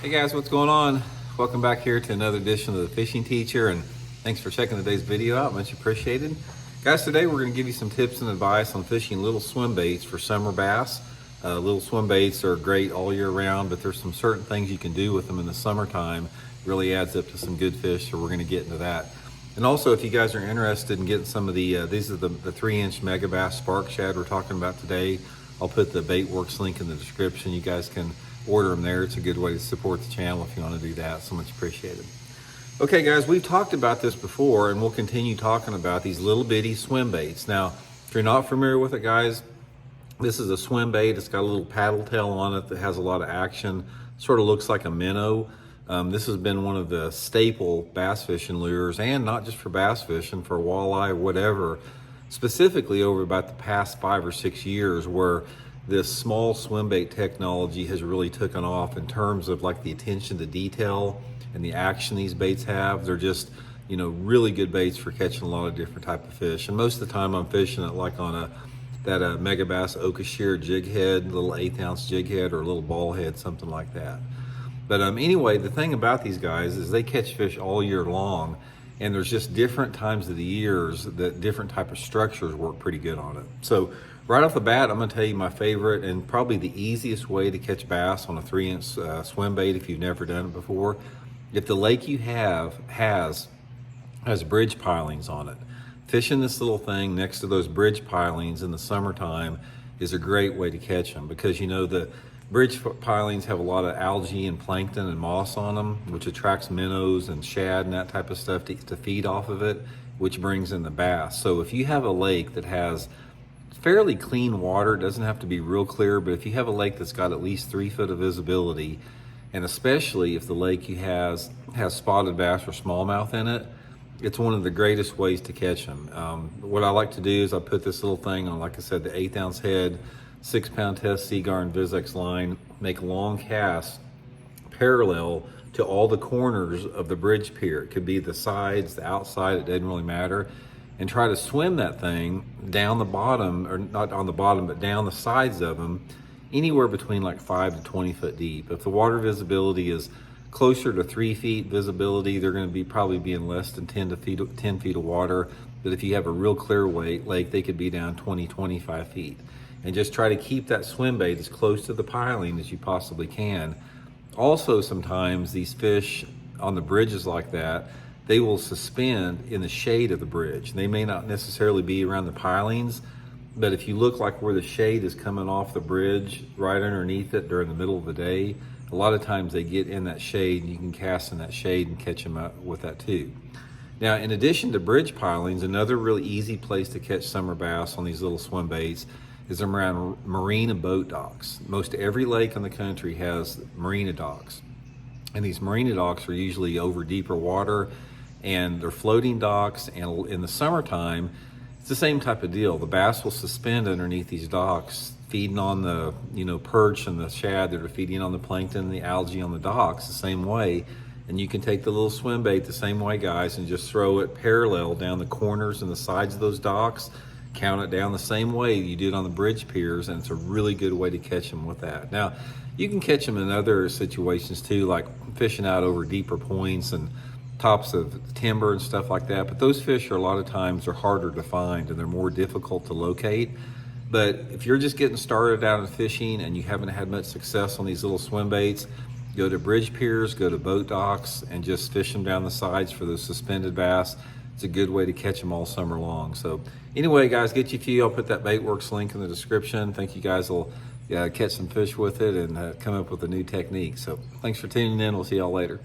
Hey guys, what's going on? Welcome back here to another edition of the Fishing Teacher, and thanks for checking today's video out, much appreciated. Guys, today we're going to give you some tips and advice on fishing little swim baits for summer bass. Little swim baits are great all year round, but there's some certain things you can do with them in the summertime. Really adds up to some good fish, so we're going to get into that. And also, if you guys are interested in getting some of the, these are the 3-inch Mega Bass Spark Shad we're talking about today. I'll put the Baitworks link in the description. You guys can order them there. It's a good way to support the channel if you want to do that. So much appreciated. Okay guys, we've talked about this before and we'll continue talking about these little bitty swim baits. Now, if you're not familiar with it guys, this is a swim bait. It's got a little paddle tail on it that has a lot of action. Sort of looks like a minnow. This has been one of the staple bass fishing lures, and not just for bass fishing, for walleye or whatever, specifically over about the past 5 or 6 years, where this small swim bait technology has really taken off in terms of like the attention to detail and the action these baits have. They're just, you know, really good baits for catching a lot of different type of fish. And most of the time I'm fishing it like on that Mega Bass Oka Shear jig head, little 1/8 ounce jig head or a little ball head, something like that. But anyway, the thing about these guys is they catch fish all year long, and there's just different times of the years that different type of structures work pretty good on it. So right off the bat, I'm going to tell you my favorite and probably the easiest way to catch bass on a 3-inch swim bait if you've never done it before. If the lake you have has bridge pilings on it, fishing this little thing next to those bridge pilings in the summertime is a great way to catch them, because you know the bridge pilings have a lot of algae and plankton and moss on them, which attracts minnows and shad and that type of stuff to feed off of it, which brings in the bass. So if you have a lake that has fairly clean water, it doesn't have to be real clear, but if you have a lake that's got at least 3 foot of visibility, and especially if the lake you has spotted bass or smallmouth in it, it's one of the greatest ways to catch them. What I like to do is I put this little thing on, like I said, the 1/8 ounce head, 6-pound test Seaguar and Vizex line, make long casts parallel to all the corners of the bridge pier. It could be the sides, the outside, it doesn't really matter. And try to swim that thing down the bottom, or not on the bottom, but down the sides of them, anywhere between like 5 to 20 foot deep. If the water visibility is closer to 3 feet visibility, they're going to be probably be in less than 10 feet of water. But if you have a real clear lake, they could be down 20, 25 feet. And just try to keep that swim bait as close to the piling as you possibly can. Also, sometimes these fish on the bridges like that, they will suspend in the shade of the bridge. They may not necessarily be around the pilings, but if you look like where the shade is coming off the bridge, right underneath it during the middle of the day, a lot of times they get in that shade, and you can cast in that shade and catch them out with that too. Now, in addition to bridge pilings, another really easy place to catch summer bass on these little swim baits is around marine and boat docks. Most every lake in the country has marina docks. And these marina docks are usually over deeper water, and they're floating docks, and in the summertime, it's the same type of deal. The bass will suspend underneath these docks, feeding on the perch and the shad that are feeding on the plankton and the algae on the docks the same way. And you can take the little swim bait the same way, guys, and just throw it parallel down the corners and the sides of those docks. Count it down the same way you did on the bridge piers, and it's a really good way to catch them with that. Now, you can catch them in other situations too, like fishing out over deeper points and tops of timber and stuff like that. But those fish are a lot of times are harder to find and they're more difficult to locate. But if you're just getting started out in fishing and you haven't had much success on these little swim baits, go to bridge piers, go to boat docks, and just fish them down the sides for those suspended bass. It's a good way to catch them all summer long. So anyway, guys, get you a few. I'll put that Baitworks link in the description. Think you guys will catch some fish with it and come up with a new technique. So thanks for tuning in. We'll see y'all later.